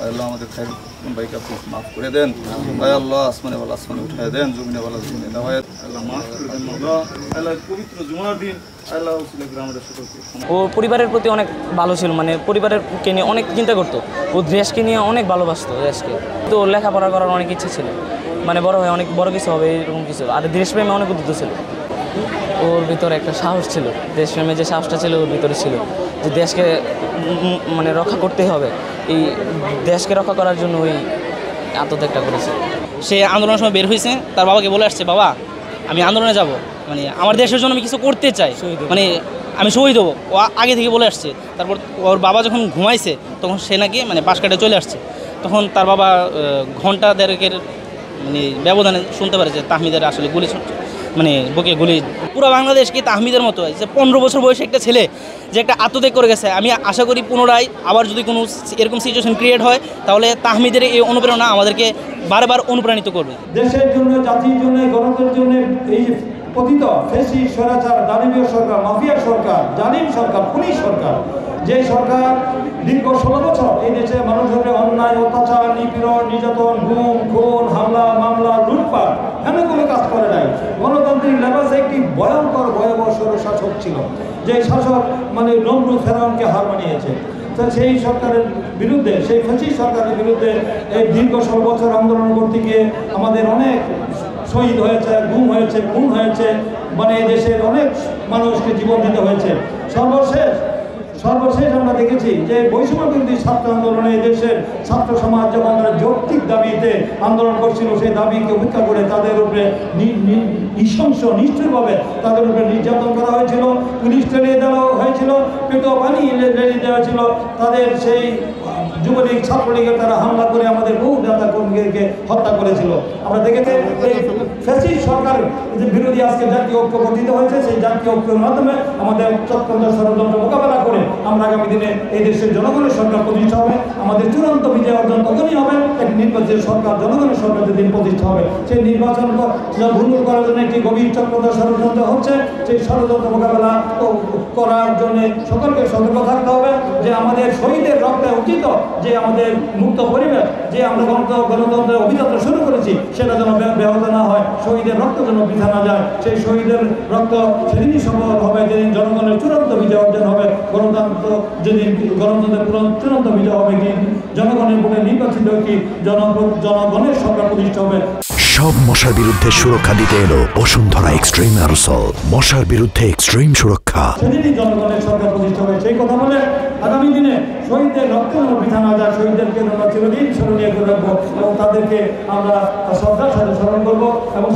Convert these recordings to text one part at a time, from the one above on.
আল্লাহ আমাদের খাই ভাইকে আপনি মাফ করে দেন। আল্লাহ আসমানে বলা আসমানে উঠায় দেন, জমিনে বলা জমিনে দেওয়ায় আল্লাহ মাফ করে দেন। আল্লাহ পবিত্র জুমার দিন আল্লাহ গ্রামের সকলকে। ও পরিবারের প্রতি অনেক ভালো ছিল, মানে পরিবারকে নিয়ে অনেক চিন্তা করতো, ও দেশকে নিয়ে অনেক ভালোবাসতো দেশকে। তো লেখাপড়া করার অনেক ইচ্ছে ছিল, মানে বড় হয়ে অনেক বড় কিছু হবে এরকম কিছু। আর দেশপ্রেমে অনেক উদ্যত ছিল, ওর ভিতরে একটা সাহস ছিল, দেশপ্রেমে যে সাহসটা ছিল ওর ভিতরে ছিল, যে দেশকে মানে রক্ষা করতে হবে। এই দেশকে রক্ষা করার জন্য ওই আত্মত্যাগটা করেছে। সে আন্দোলনের সময় বের হয়েছে, তার বাবাকে বলে আসছে, বাবা আমি আন্দোলনে যাব, মানে আমার দেশের জন্য আমি কিছু করতে চাই, মানে আমি শহীদ হবো। ও আগে থেকে বলে আসছে। তারপর ওর বাবা যখন ঘুমাইছে তখন সে নাকি মানে পাশ কাটে চলে আসছে। তখন তার বাবা ঘন্টা দেড়েকের মানে ব্যবধানে শুনতে পারে যে তাহমিদের আসলে গুলি, মানে বুকে গুলি। পুরো বাংলাদেশ কি তাহমিদের মতো হয় যে 15 বছর বয়সে একটা ছেলে যে একটা আত্মত্যাগ করে গেছে। আমি আশা করি পুনরায় আবার যদি কোনো এরকম সিচুয়েশন ক্রিয়েট হয় তাহলে তাহমিদের এই অনুপ্রেরণা আমাদেরকে বারবার অনুপ্রাণিত করবে। দেশের জন্য, জাতির জন্য, গণতন্ত্রের জন্য এই পতিত ফেসি স্বৈরাচার দানবীয় সরকার, মাফিয়া সরকার, জালিম সরকার, পুলিশ সরকার, যে সরকার দীর্ঘ 16 বছর এই দেশে মানুষের অন্যায়, অত্যাচার, নিপীড়ন, নির্যাতন, গুম, খুন, হামলা, মামলা, লুটপাট এমন কোনো কাজ করে নাই। গণতান্ত্রিক লেবাসে একটি ভয়ঙ্কর ভয়াবহ শাসক ছিল, যে শাসক মানে নমরুদ ফেরাউনকে হার মানিয়েছে। তো সেই সরকারের বিরুদ্ধে, সেই ফ্যাসিস্ট সরকারের বিরুদ্ধে এই দীর্ঘ 16 বছর আন্দোলন করতে গিয়ে আমাদের অনেক শহীদ হয়েছে, গুম হয়েছে, খুন হয়েছে, মানে এই দেশের অনেক মানুষকে জীবন দিতে হয়েছে। সর্বশেষ আমরা দেখেছি যে বৈষম্য বিরোধী ছাত্র আন্দোলনে দেশের ছাত্র সমাজ যখন তারা যৌক্তিক দাবিতে আন্দোলন করছিল, সেই দাবিকে উপেক্ষা করে তাদের উপরে নৃশংস নিষ্ঠুরভাবে তাদের উপরে নির্যাতন করা হয়েছিল, পুলিশ টেনে দেওয়া হয়েছিল, পেটো পানি লেগে দেওয়া হয়েছিল। তাদের সেই যুবলীগ, ছাত্রলীগের তারা হামলা করে আমাদের বহু নেতা কর্মীকে হত্যা করেছিল। আমরা দেখেছি এই ফ্যাসিস্ট সরকার যে বিরোধী আজকে জাতীয় ঐক্য গঠিত হয়েছে, সেই জাতীয় ঐক্যের মাধ্যমে আমাদের চক্রান্ত ষড়যন্ত্র মোকাবেলা করে আমরা আগামী দিনে এই দেশের জনগণের সরকার প্রতিষ্ঠা হবে। আমাদের চূড়ান্ত বিজয় অর্জন তখনই হবে এক নির্বাচিত সরকার, জনগণের সরকার যেদিন প্রতিষ্ঠা হবে। সেই নির্বাচন ভঙ্গুর করার জন্য একটি গভীর চক্রান্ত ষড়যন্ত্র হচ্ছে। সেই ষড়যন্ত্র মোকাবেলা করার জন্য সকলকে সতর্ক থাকতে হবে যে আমাদের শহীদের রক্তে উচিত যে আমাদের মুক্ত পরিবেশ, যে আমরা গণতন্ত্রের অভিযাত্রা শুরু করেছি, সেটা যেন ব্যাহত না হয়, শহীদের রক্ত যেন বৃথা না যায়। সেই শহীদের রক্ত সেদিনই সম্ভব হবে যেদিন জনগণের চূড়ান্ত বিজয় অর্জন হবে। গণতন্ত্র যেদিন গণতন্ত্রের চূড়ান্ত বিজয় হবে, কি জনগণের ভোটে নির্বাচিত কি জনগণের সরকার প্রতিষ্ঠা হবে। সব মশার বিরুদ্ধে সুরক্ষা দিতে এলো বসুন্ধরা এক্সট্রিম অ্যারোসল, মশার বিরুদ্ধে এক্সট্রিম সুরক্ষা। সেদিনই জনগণের সরকার প্রতিষ্ঠা হবে। সেই কথা বলে আগামী দিনে শহীদদের রক্ত বৃথা না যায়, শহীদদেরকে আমরা চিরদিন স্মরণীয় করে রাখবো এবং তাদেরকে আমরা শ্রদ্ধার সাথে স্মরণ করবো। এবং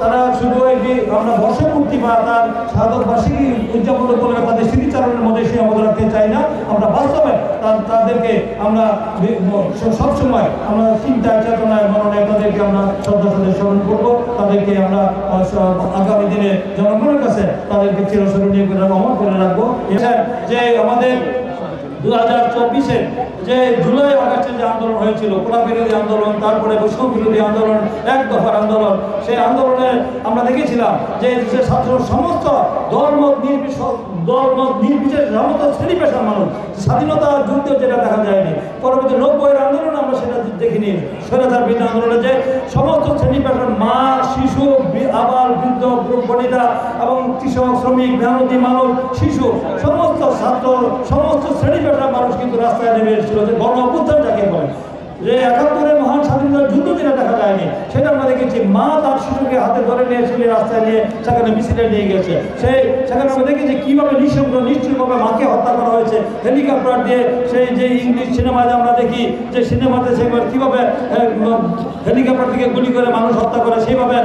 তারা শুধু একটি আমরা বর্ষপূর্তি বা তার শাহাদত বার্ষিকী উদযাপন করে তাদের স্মৃতিচারণের মধ্যে সীমাবদ্ধ রাখতে চাই না। আমরা বাস্তবে তাদেরকে আমরা সবসময় আমরা চিন্তায়, চেতনায়, মননে তাদেরকে আমরা শ্রদ্ধার সাথে স্মরণ করবো। তাদেরকে আমরা আগামী দিনে জনগণের কাছে তাদেরকে চিরস্মরণীয় করে অমর করে রাখবো। যে আমাদের 2024-এ যে জুলাই আগস্টে যে আন্দোলন হয়েছিল, কোটা বিরোধী আন্দোলন, তারপরে বৈষম্য বিরোধী আন্দোলন, এক দফার আন্দোলন, সেই আন্দোলনে আমরা দেখেছিলাম যে ছাত্র সমস্ত দলমত নির্বিশেষে সমস্ত শ্রেণী পেশার মানুষ স্বাধীনতা যুদ্ধে যেটা দেখা যায়নি, পরবর্তী 90-এর আন্দোলনে আমরা সেটা দেখিনি। স্বৈরাচার বিরোধী আন্দোলনে যে সমস্ত শ্রেণী পেশার মা, শিশু, আবার বৃদ্ধ, বনিতা এবং কৃষক, শ্রমিক, মেহনতি মানুষ, শিশু, সমস্ত ছাত্র, সমস্ত শ্রেণী পেশার মানুষ কিন্তু রাস্তায় নেমে এসেছিল। যে গণ অভ্যুত্থান যাকে বলে, যে 71-এর মহান স্বাধীনতার যুদ্ধ যেটা দেখা যায়নি, সেটা আমরা দেখেছি। মা তার শিশুকে হাতে ধরে নিয়ে এসে রাস্তায় নিয়ে সেখানে মিছিলে নিয়ে গেছে। সেখানে আমরা দেখেছি কীভাবে নিশ্চয়ভাবে মাকে হত্যা করা হয়েছে হেলিকপ্টার দিয়ে। সেই যে ইংলিশ সিনেমাতে আমরা দেখি যে সিনেমাতে সেবার কীভাবে হেলিকপ্টার থেকে গুলি করে মানুষ হত্যা করে, সেইভাবে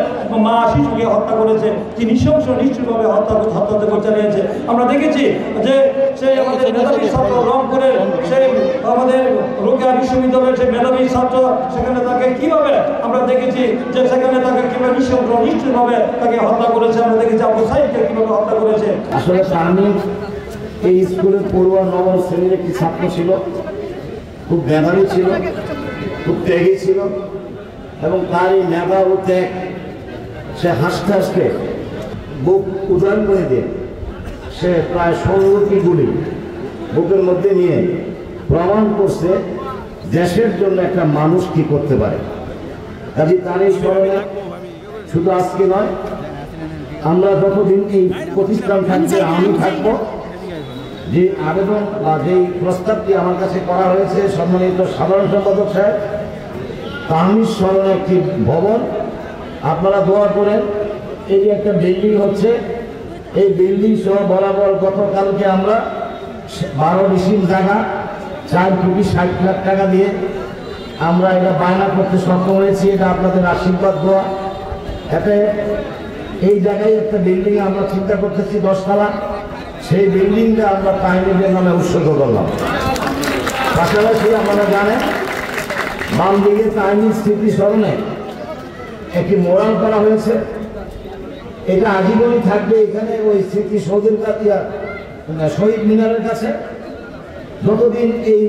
মা শিশুকে হত্যা করেছে, কি নিশ্চয়ভাবে হত্যা চালিয়েছে। আমরা দেখেছি যে সেই আমাদের মেধাবী ছাত্র রংপুরের সেই আমাদের রোকেয়া বিশ্ববিদ্যালয়ের সেই মেধাবী ছাত্র, সেখানে তাকে কিভাবে আমরা দেখেছি যে সেখানে তাকে কিভাবে নিশ্চয়ভাবে তাকে হত্যা করেছে। আমরা দেখেছি আবু সাইদকে কিভাবে হত্যা করেছে। আসলে তাহমিদ এই স্কুলের পড়ুয়া 9 শ্রেণীর একটি ছাত্র ছিল, খুব মেধাবী ছিল খুব ত্যাগী ছিল এবং তার এই মেধা ও ত্যাগ সে হাসতে হাসতে বুক উদাহরণ করে দিয়ে সে প্রায় 16টি গুলি বুকের মধ্যে নিয়ে প্রমাণ করছে দেশের জন্য একটা মানুষ কি করতে পারে। কাজে তার এই স্মরণে শুধু আজকে নয়, আমরা যতদিন এই প্রতিষ্ঠান থাকবে আমি থাকবো, যে আবেদন বা যেই প্রস্তাবটি আমার কাছে করা হয়েছে সম্মানিত সাধারণ সম্পাদক সাহেব, তাহমিদ স্মরণে একটি ভবন আপনারা দোয়া করেন। এই যে একটা বিল্ডিং হচ্ছে, এই বিল্ডিং সহ বরাবর গতকালকে আমরা 12 ডিসিম জায়গা 4 কোটি 60 লাখ টাকা দিয়ে আমরা এটা বায়না করতে সক্ষম হয়েছি। এটা আপনাদের আশীর্বাদ দোয়া। এতে এই জায়গায় একটা বিল্ডিং আমরা চিন্তা করতেছি 10 তলা, সেই বিল্ডিংটা আমরা তাহমিদের নামে উৎসর্গ করলাম। পাশাপাশি আপনারা জানেন বাম দিকে তাহমিদ স্মৃতি স্মরণে একটি মোরাল করা হয়েছে। এটা আজীবনই থাকবে এখানে ওই স্মৃতি সৌধের কাছে, শহীদ মিনারের কাছে। যতদিন এই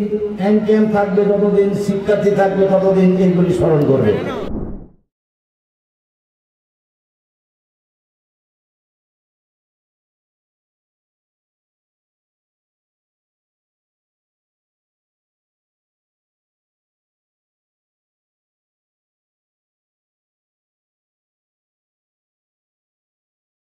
ক্যাম্প থাকবে, যতদিন শিক্ষার্থী থাকবে, ততদিন এইগুলি স্মরণ করবে।